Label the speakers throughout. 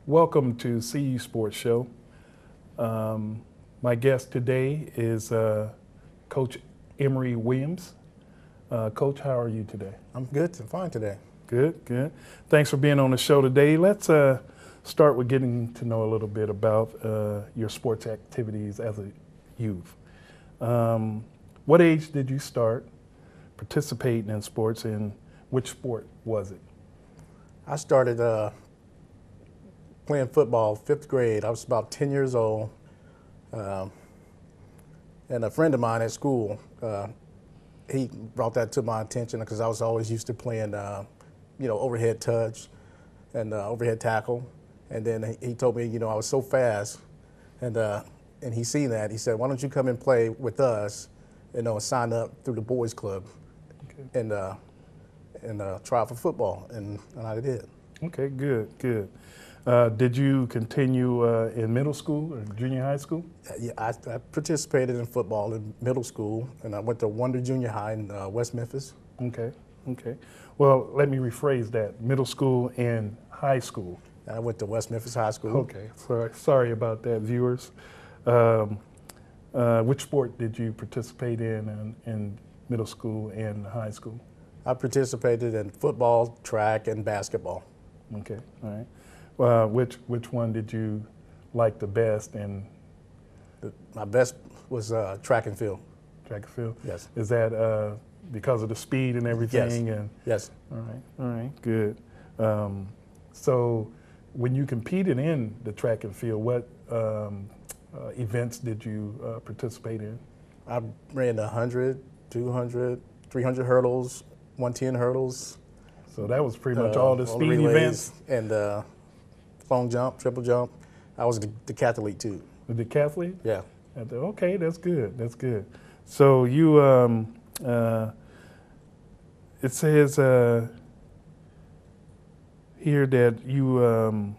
Speaker 1: Welcome to CU Sports Show. My guest today is Coach Emery Williams. Coach, how are you today?
Speaker 2: I'm good. I'm fine today.
Speaker 1: Good, good. Thanks for being on the show today. Let's start with getting to know a little bit about your sports activities as a youth. What age did you start participating in sports, and which sport was it?
Speaker 2: I started playing football 5th grade. I was about 10 years old. And a friend of mine at school, he brought that to my attention because I was always used to playing, overhead touch and overhead tackle. And then he told me, I was so fast. And he seen that. He said, why don't you come and play with us, and sign up through the boys club. Okay. And try out for football. And I did.
Speaker 1: Okay, good, good. Did you continue in middle school or junior high school?
Speaker 2: Yeah, I participated in football in middle school, and I went to Wonder Junior High in West Memphis.
Speaker 1: Okay, okay. Well, let me rephrase that. Middle school and high school.
Speaker 2: I went to West Memphis High School.
Speaker 1: Okay, sorry about that, viewers. Which sport did you participate in middle school and high school?
Speaker 2: I participated in football, track, and basketball.
Speaker 1: Okay, all right. Which one did you like the best? And
Speaker 2: my best was track and field.
Speaker 1: Track and field?
Speaker 2: Yes.
Speaker 1: Is that because of the speed and everything?
Speaker 2: Yes.
Speaker 1: And,
Speaker 2: yes.
Speaker 1: All right, good. So when you competed in the track and field, what events did you participate in?
Speaker 2: I ran 100, 200, 300 hurdles, 110 hurdles.
Speaker 1: So that was pretty much all the speed events?
Speaker 2: And long jump, triple jump. I was a decathlete too.
Speaker 1: A decathlete?
Speaker 2: Yeah.
Speaker 1: Okay, that's good. That's good. So you, it says here that you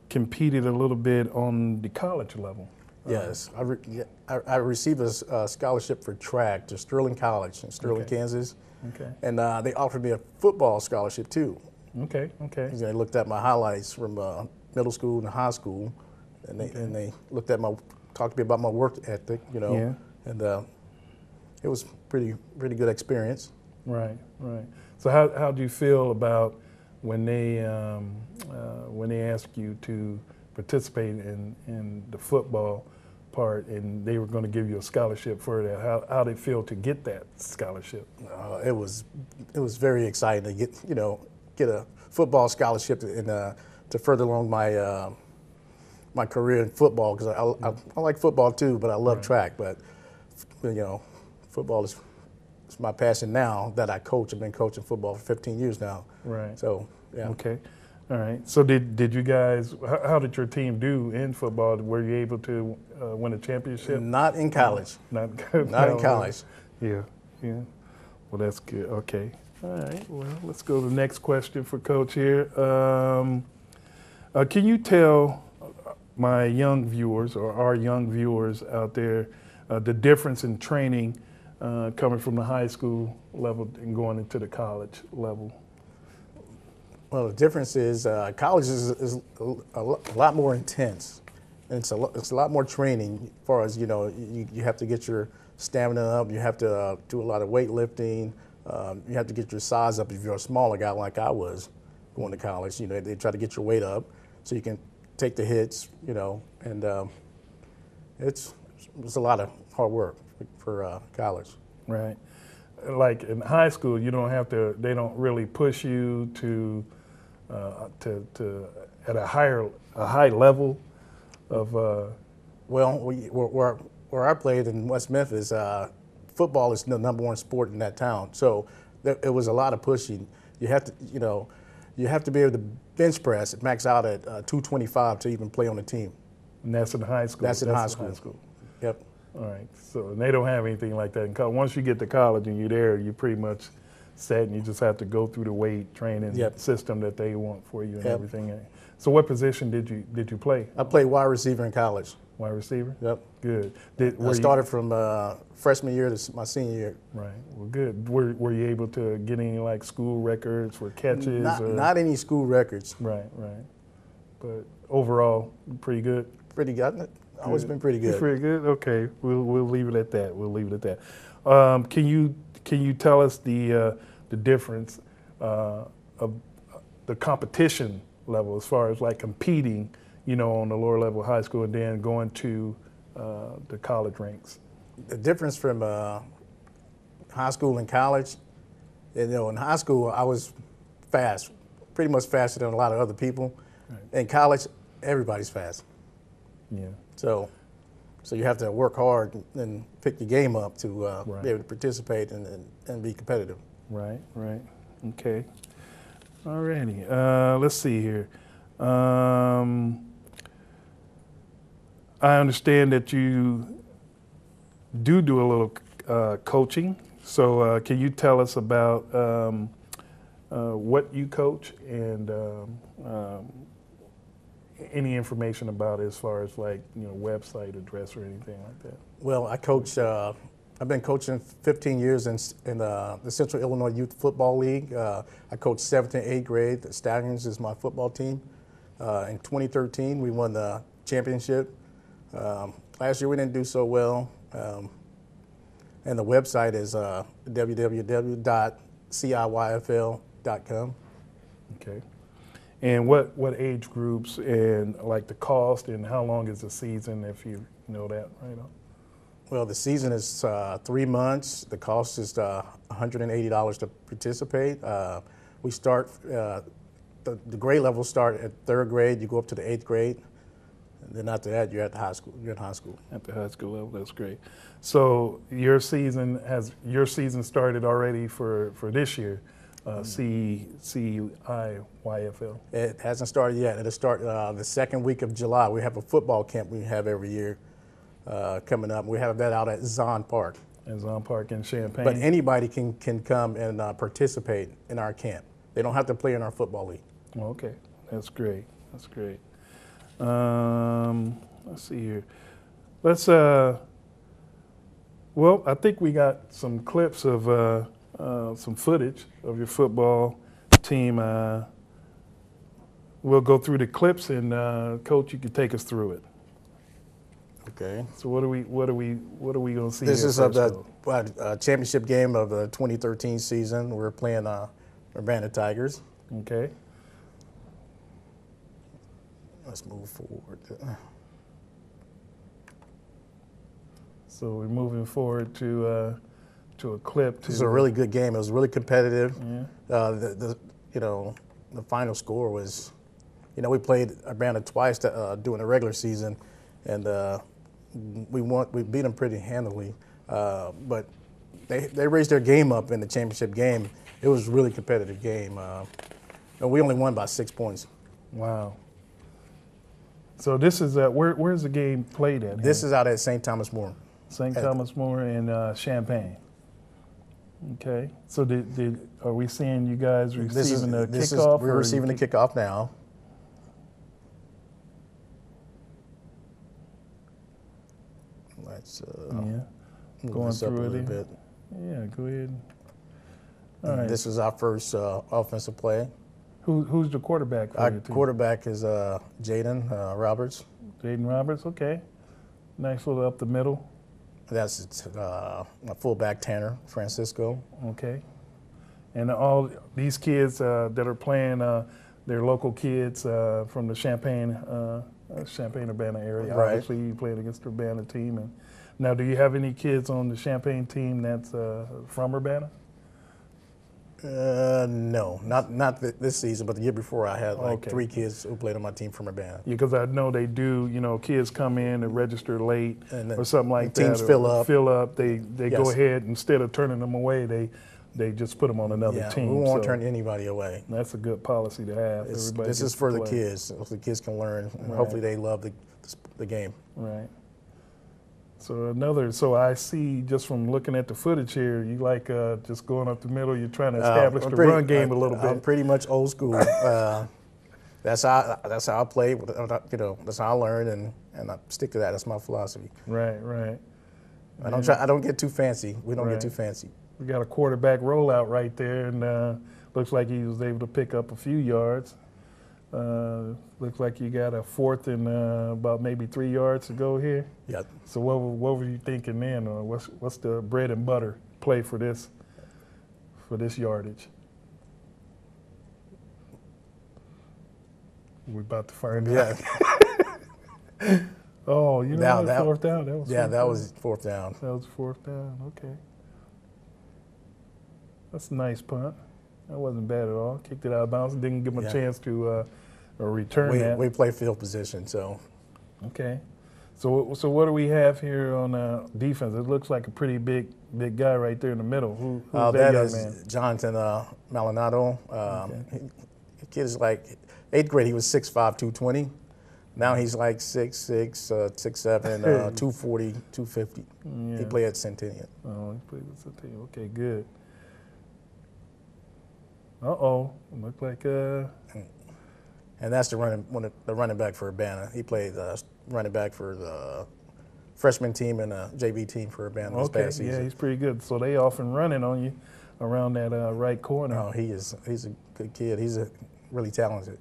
Speaker 1: competed a little bit on the college level.
Speaker 2: Yes, I received a scholarship for track to Sterling College in Sterling,
Speaker 1: okay.
Speaker 2: Kansas.
Speaker 1: Okay.
Speaker 2: And they offered me a football scholarship too.
Speaker 1: Okay, okay.
Speaker 2: They looked at my highlights from middle school and high school, and they looked at talked to me about my work ethic,
Speaker 1: Yeah.
Speaker 2: And it was pretty good experience.
Speaker 1: Right, right. So how do you feel about when they ask you to participate in the football part, and they were going to give you a scholarship for that? How did it feel to get that scholarship?
Speaker 2: It was very exciting to get a football scholarship to further along my my career in football, because I like football too, but I love
Speaker 1: right.
Speaker 2: track. But football is my passion now that I coach. I've been coaching football for 15 years now.
Speaker 1: Right.
Speaker 2: So yeah.
Speaker 1: Okay. All right. So did you guys? How did your team do in football? Were you able to win a championship?
Speaker 2: Not in college.
Speaker 1: Not
Speaker 2: in college.
Speaker 1: Yeah. Yeah. Well, that's good. Okay. All right. Well, let's go to the next question for Coach here. Can you tell my young viewers, or our young viewers out there, the difference in training coming from the high school level and going into the college level?
Speaker 2: Well, the difference is college is a lot more intense. And it's a lot more training as far as, you have to get your stamina up, you have to do a lot of weightlifting, you have to get your size up if you're a smaller guy like I was going to college. They try to get your weight up so you can take the hits, and it's a lot of hard work for college.
Speaker 1: Right. Like in high school, you don't have to, they don't really push you to at a high level of.
Speaker 2: Well, where I played in West Memphis, football is the #1 sport in that town. So it was a lot of pushing. You have to, you have to be able to bench press, max out at 225 to even play on the team.
Speaker 1: And that's in high school.
Speaker 2: That's in high school. Yep.
Speaker 1: All right. So they don't have anything like that in college. Once you get to college and you're there, you're pretty much set, and you just have to go through the weight training system that they want for you and everything. So what position did you play?
Speaker 2: I played wide receiver in college.
Speaker 1: Wide receiver?
Speaker 2: Yep.
Speaker 1: Good.
Speaker 2: I started from freshman year to my senior year.
Speaker 1: Right. Well, good. Were you able to get any like school records for catches?
Speaker 2: Not any school records.
Speaker 1: Right. Right. but overall, pretty good.
Speaker 2: Pretty good. Always been pretty good.
Speaker 1: Pretty good. Okay, we'll leave it at that. We'll leave it at that. Can you tell us the difference of the competition level as far as like competing, on the lower level high school and then going to the college ranks?
Speaker 2: The difference from high school and college, in high school I was fast, pretty much faster than a lot of other people.
Speaker 1: Right.
Speaker 2: In college, everybody's fast.
Speaker 1: Yeah.
Speaker 2: So you have to work hard and pick your game up to
Speaker 1: Right.
Speaker 2: be able to participate and be competitive.
Speaker 1: Right. Okay. Alrighty. Let's see here. I understand that you do a little coaching. So can you tell us about what you coach and any information about it as far as like website address or anything like that?
Speaker 2: Well, I coach. I've been coaching 15 years in the Central Illinois Youth Football League. I coach 7th and 8th grade. The Stallions is my football team. In 2013, we won the championship. Last year we didn't do so well. And the website is www.ciyfl.com.
Speaker 1: Okay. And what age groups and like the cost and how long is the season, if you know that right now?
Speaker 2: Well, the season is 3 months. The cost is $180 to participate. We start, the grade levels start at 3rd grade. You go up to the 8th grade. And then after that, you're at the high school. You're in high school. At the
Speaker 1: high school level, that's great. So your season started already for this year, CIYFL?
Speaker 2: It hasn't started yet. It'll start the 2nd week of July. We have a football camp we have every year coming up. We have that out at Zahn Park.
Speaker 1: At Zahn Park in Champaign.
Speaker 2: But anybody can come and participate in our camp. They don't have to play in our football league.
Speaker 1: Okay, that's great. That's great. Let's see here. Let's, well, I think we got some clips of some footage of your football team. We'll go through the clips and Coach, you can take us through it.
Speaker 2: Okay.
Speaker 1: So what are we going to see?
Speaker 2: This is of the championship game of the 2013 season. We're playing Urbana Tigers.
Speaker 1: Okay.
Speaker 2: Let's move forward.
Speaker 1: So we're moving forward to a clip.
Speaker 2: This is a really good game. It was really competitive.
Speaker 1: Yeah.
Speaker 2: The final score was, we played Urbana twice during the regular season, and we beat them pretty handily. But they raised their game up in the championship game. It was a really competitive game. And we only won by 6 points.
Speaker 1: Wow. So this is where's the game played at?
Speaker 2: This is out at St. Thomas More.
Speaker 1: St. Thomas More in Champaign. Okay. So are we seeing you guys receiving the kickoff?
Speaker 2: We're receiving the kickoff now. Let's
Speaker 1: going through
Speaker 2: a little bit.
Speaker 1: Yeah, go ahead. All right.
Speaker 2: This is our first offensive play.
Speaker 1: Who's the quarterback for
Speaker 2: Our
Speaker 1: your team?
Speaker 2: quarterback is Jaden Roberts.
Speaker 1: Jaden Roberts, okay. Nice little up the middle.
Speaker 2: That's a fullback, Tanner Francisco.
Speaker 1: Okay. And all these kids that are playing, they're local kids from the Champaign-Urbana area.
Speaker 2: Right.
Speaker 1: Obviously, you played against the Urbana team. And now, do you have any kids on the Champaign team that's from Urbana?
Speaker 2: No, not this season, but the year before I had 3 kids who played on my team from Urbana.
Speaker 1: Yeah, because I know they do, kids come in and register late or something like that.
Speaker 2: Teams fill up.
Speaker 1: They go ahead, instead of turning them away, they just put them on another team.
Speaker 2: We won't turn anybody away.
Speaker 1: That's a good policy to have.
Speaker 2: This is for the kids, so the kids can learn, and hopefully they love the game.
Speaker 1: Right. So I see just from looking at the footage here, you like just going up the middle. You're trying to establish the run game a little bit.
Speaker 2: I'm pretty much old school. That's how I play. That's how I learn, and I stick to that. That's my philosophy.
Speaker 1: Right.
Speaker 2: I don't get too fancy. We don't get too fancy.
Speaker 1: We got a quarterback rollout right there, and looks like he was able to pick up a few yards. Looks like you got a fourth and about maybe 3 yards to go here.
Speaker 2: Yeah.
Speaker 1: So what were you thinking then, or what's the bread and butter play for this yardage? We're about to find out.
Speaker 2: Yeah.
Speaker 1: Oh, you know, that fourth down. That was
Speaker 2: that was fourth down.
Speaker 1: That was fourth down. Okay. That's a nice punt. That wasn't bad at all. Kicked it out of bounds. Didn't give him a chance to return that.
Speaker 2: We play field position, so.
Speaker 1: Okay. So what do we have here on defense? It looks like a pretty big guy right there in the middle. Who's that young man?
Speaker 2: Jonathan Malinado. The kid is like 8th grade. He was 6'5", 220. Now he's like 6'6", 6'7", 240, 250. Yeah. He played at Centennial.
Speaker 1: Oh, he played at Centennial. Okay, good. Uh-oh, looked like
Speaker 2: And that's the running back for Urbana. He played running back for the freshman team and the JV team for Urbana this past season.
Speaker 1: Yeah, he's pretty good. So they often running on you around that right corner.
Speaker 2: Oh, he's a good kid. He's really talented.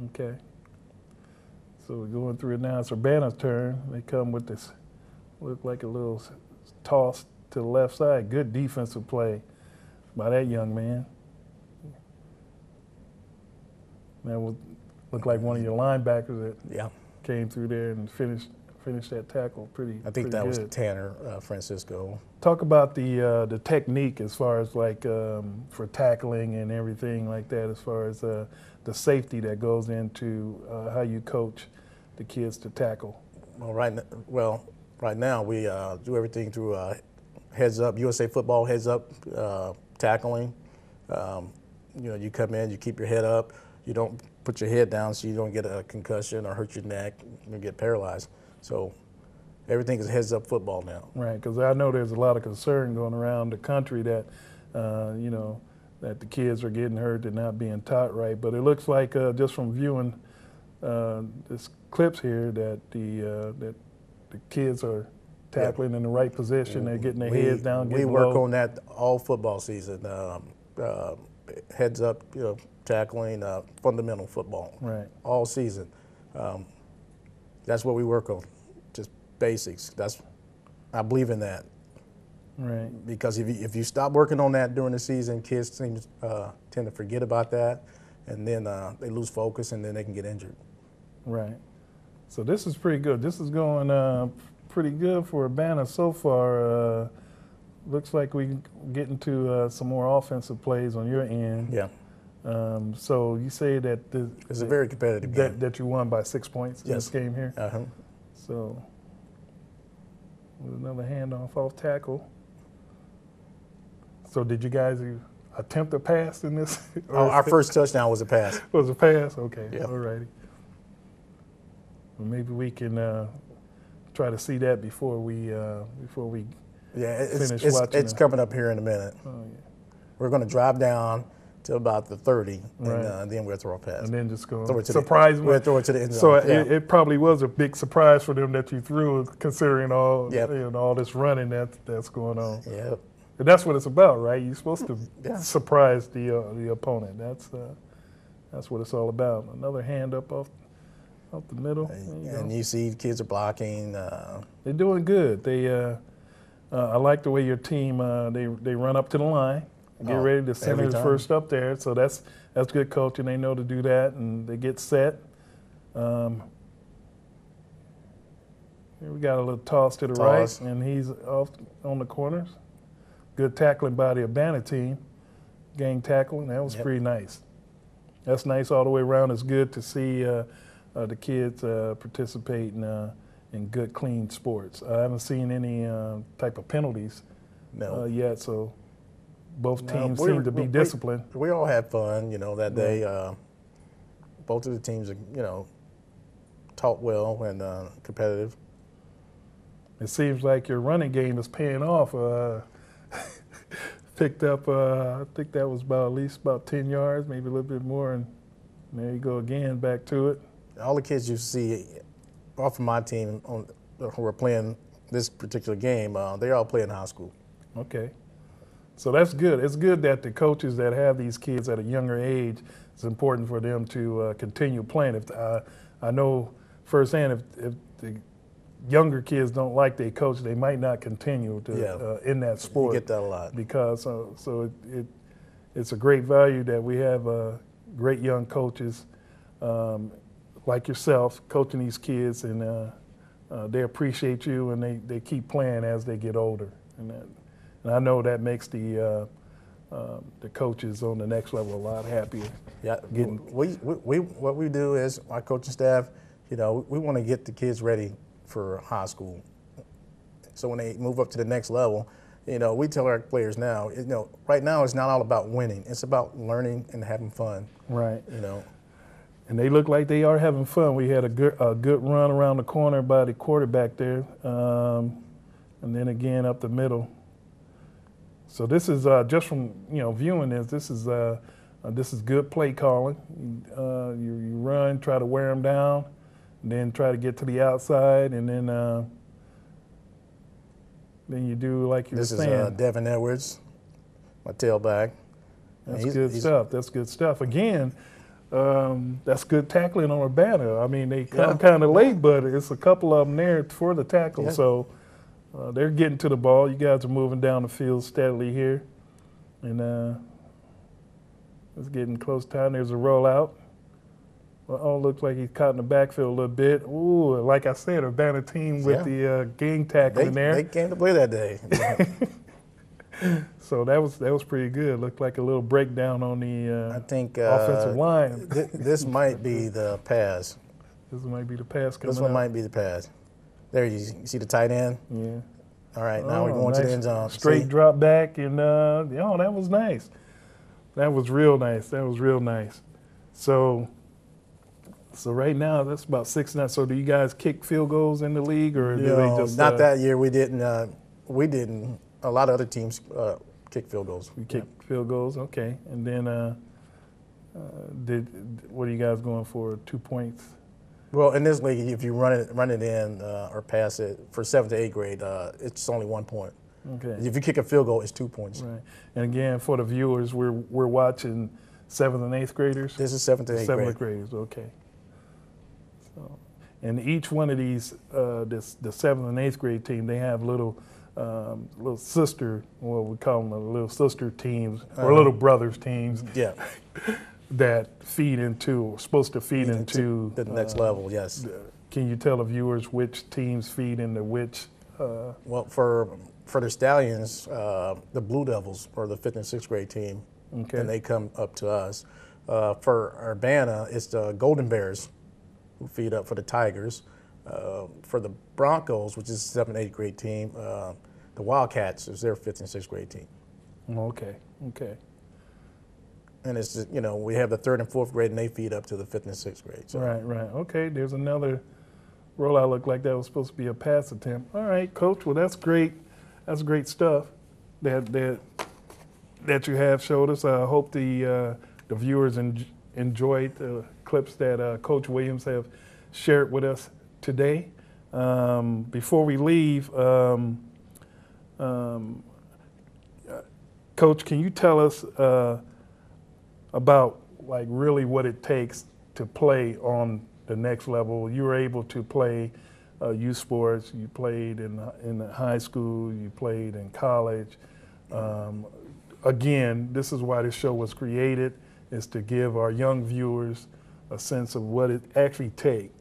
Speaker 1: Okay. So we're going through it now. It's Urbana's turn. They come with this, look like a little toss to the left side. Good defensive play by that young man. That would look like one of your linebackers that came through there and finished that tackle pretty.
Speaker 2: I think
Speaker 1: pretty
Speaker 2: that
Speaker 1: good.
Speaker 2: was Tanner Francisco.
Speaker 1: Talk about the technique as far as like for tackling and everything like that. As far as the safety that goes into how you coach the kids to tackle.
Speaker 2: Well, right now we do everything through heads up, USA Football heads up tackling. You come in, you keep your head up. You don't put your head down so you don't get a concussion or hurt your neck and get paralyzed. So everything is heads-up football now.
Speaker 1: Right, because I know there's a lot of concern going around the country that, that the kids are getting hurt and not being taught right. But it looks like just from viewing this clips here that the kids are tackling in the right position. They're getting their heads down, getting
Speaker 2: We work
Speaker 1: low.
Speaker 2: on that all football season. Heads up, tackling, fundamental football.
Speaker 1: Right.
Speaker 2: All season. That's what we work on, just basics. I believe in that.
Speaker 1: Right.
Speaker 2: Because if you stop working on that during the season, kids tend to forget about that, and then they lose focus, and then they can get injured.
Speaker 1: Right. So this is pretty good. This is going pretty good for Urbana so far. Looks like we get into some more offensive plays on your end.
Speaker 2: Yeah.
Speaker 1: So you say that
Speaker 2: it's a very competitive game.
Speaker 1: That you won by 6 points in this game here.
Speaker 2: Uh-huh.
Speaker 1: So with another handoff off tackle. So did you guys attempt a pass in this?
Speaker 2: Our first touchdown was a pass.
Speaker 1: Was a pass? Okay.
Speaker 2: Yeah.
Speaker 1: All righty. Well, maybe we can try to see that before we finish watching.
Speaker 2: It's coming up here in a minute.
Speaker 1: Oh, yeah.
Speaker 2: We're going to drive down to about the 30,
Speaker 1: right.
Speaker 2: And then we'll throw a pass.
Speaker 1: And then just go
Speaker 2: surprise them. We'll throw it to the end
Speaker 1: zone.
Speaker 2: So
Speaker 1: it probably was a big surprise for them that you threw, considering all all this running that's going on.
Speaker 2: Yeah.
Speaker 1: And that's what it's about, right? You're supposed to surprise the opponent. That's what it's all about. Another hand up off the middle.
Speaker 2: And you see the kids are blocking.
Speaker 1: They're doing good. I like the way your team they run up to the line, get ready to center the first up there. So that's good coaching. They know to do that, and they get set. Here we got a little toss to the right, and he's off on the corners. Good tackling by the Urbana team. Gang tackling, that was pretty nice. That's nice all the way around. It's good to see the kids participate in good, clean sports. I haven't seen any type of penalties yet, so both teams seem to be disciplined.
Speaker 2: We all had fun, that day. Both of the teams are, taught well and competitive.
Speaker 1: It seems like your running game is paying off. Picked up, I think that was at least about 10 yards, maybe a little bit more, and there you go again, back to it.
Speaker 2: All the kids you see off of my team who are playing this particular game, they all play in high school.
Speaker 1: Okay. So that's good. It's good that the coaches that have these kids at a younger age, it's important for them to continue playing. If I know firsthand, if the younger kids don't like their coach, they might not continue to in that sport.
Speaker 2: You get that a lot.
Speaker 1: Because it's a great value that we have great young coaches like yourself coaching these kids, and they appreciate you, and they keep playing as they get older. And I know that makes the coaches on the next level a lot happier.
Speaker 2: Yeah, what we do is our coaching staff, we want to get the kids ready for high school. So when they move up to the next level, we tell our players now, right now it's not all about winning. It's about learning and having fun.
Speaker 1: Right. And they look like they are having fun. We had a good run around the corner by the quarterback there, and then again up the middle. So this is just from viewing this. This is good play calling. You run, try to wear them down, and then try to get to the outside, and then you do like you were saying.
Speaker 2: This is Devin Edwards, my tailback.
Speaker 1: That's good stuff. That's good stuff. Again, that's good tackling on Urbana. I mean, they come kind of late, but it's a couple of them there for the tackle. Yeah. So they're getting to the ball. You guys are moving down the field steadily here. And it's getting close time. There's a rollout. Oh, looks like he's caught in the backfield a little bit. Ooh, like I said, Urbana team with the gang tackling there.
Speaker 2: They came to play that day.
Speaker 1: So that was pretty good. Looked like a little breakdown on the
Speaker 2: I think
Speaker 1: offensive line.
Speaker 2: This might be the pass.
Speaker 1: This might be the pass coming
Speaker 2: This one
Speaker 1: up.
Speaker 2: might be the pass. There you see the tight end?
Speaker 1: Yeah.
Speaker 2: All right, now we're going to the end zone.
Speaker 1: Straight drop back, and that was nice. That was real nice. That was real nice. So right now that's about 6-9. So do you guys kick field goals in the league, or do they just
Speaker 2: not that year? We didn't. We didn't. A lot of other teams kick field goals.
Speaker 1: We kick field goals, okay. And then what are you guys going for? 2 points?
Speaker 2: Well, in this league, if you run it in or pass it for 7th to 8th grade, it's only 1 point.
Speaker 1: Okay.
Speaker 2: If you kick a field goal, it's 2 points.
Speaker 1: Right. And again, for the viewers, we're watching 7th and 8th graders.
Speaker 2: This is 7th to 8th grade.
Speaker 1: 7th graders, okay. So, and each one of these, the 7th and 8th grade team, they have little sister, what we call them, little sister teams or little brothers teams.
Speaker 2: Yeah.
Speaker 1: That feed into, or supposed to feed into
Speaker 2: the next level. Yes.
Speaker 1: Can you tell the viewers which teams feed into which?
Speaker 2: Well, for the Stallions, the Blue Devils are the 5th and 6th grade team, and they come up to us. For Urbana, it's the Golden Bears who feed up for the Tigers. For the Broncos, which is 7th, 8th grade team, the Wildcats is their 5th and 6th grade team.
Speaker 1: Okay.
Speaker 2: And it's just, we have the 3rd and 4th grade, and they feed up to the 5th and 6th grade. So.
Speaker 1: Right. Okay, there's another rollout. Looked like that was supposed to be a pass attempt. All right, Coach. Well, that's great. That's great stuff that you have showed us. I hope the viewers enjoyed the clips that Coach Williams have shared with us today. Before we leave, Coach, can you tell us about like really what it takes to play on the next level? You were able to play youth sports. You played in the high school. You played in college. Again, this is why this show was created, is to give our young viewers a sense of what it actually takes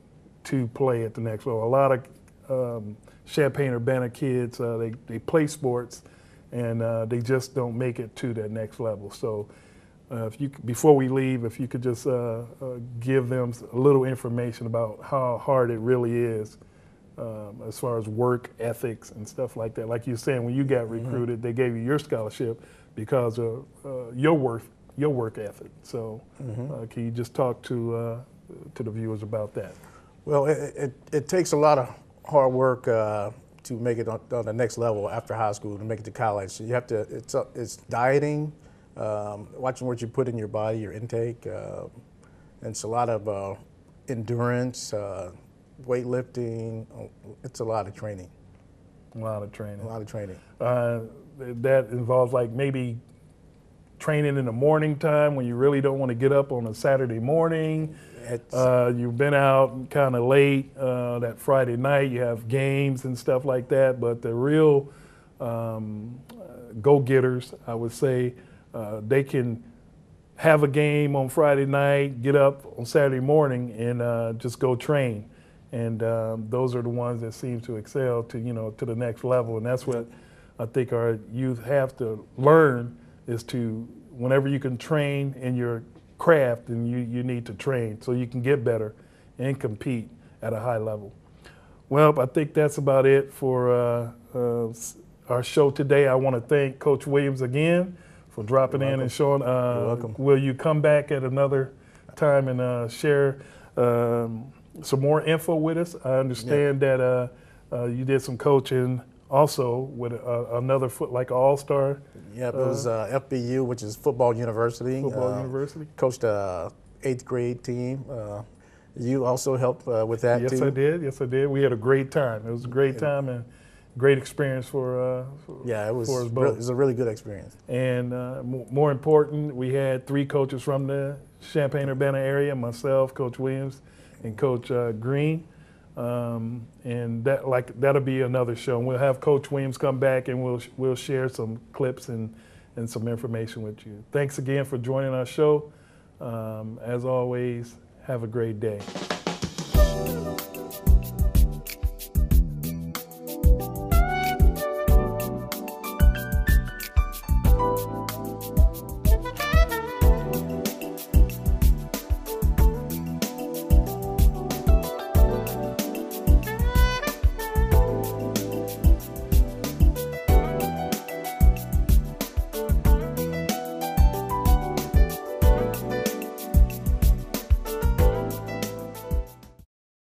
Speaker 1: to play at the next level. A lot of Champaign-Urbana kids, they play sports, and they just don't make it to that next level. So before we leave, if you could just give them a little information about how hard it really is as far as work ethics and stuff like that. Like you were saying, when you got recruited, they gave you your scholarship because of your work ethic. So can you just talk to the viewers about that?
Speaker 2: Well, it takes a lot of hard work to make it on the next level after high school, to make it to college. So you have to, it's dieting, watching what you put in your body, your intake. And it's a lot of endurance, weightlifting. It's a lot of training.
Speaker 1: A lot of training.
Speaker 2: A lot of training.
Speaker 1: That involves like maybe training in the morning time when you really don't want to get up on a Saturday morning. You've been out kind of late that Friday night. You have games and stuff like that. But the real go-getters, I would say, they can have a game on Friday night, get up on Saturday morning, and just go train. And those are the ones that seem to excel to the next level. And that's what I think our youth have to learn is to, whenever you can train in your craft, then you need to train so you can get better and compete at a high level. Well, I think that's about it for our show today. I want to thank Coach Williams again for dropping in and showing.
Speaker 2: You're welcome.
Speaker 1: Will you come back at another time and share some more info with us? I understand that you did some coaching also with another like all-star.
Speaker 2: Yep, it was FBU, which is Football University.
Speaker 1: Football University.
Speaker 2: Coached the 8th grade team. You also helped with that too.
Speaker 1: Yes, I did. Yes, I did. We had a great time. It was a great time and great experience for
Speaker 2: it was.
Speaker 1: For us both.
Speaker 2: It was a really good experience.
Speaker 1: And more important, we had 3 coaches from the Champaign-Urbana area: myself, Coach Williams, and Coach Green. And that'll be another show. And we'll have Coach Williams come back and we'll share some clips and some information with you. Thanks again for joining our show. As always, have a great day.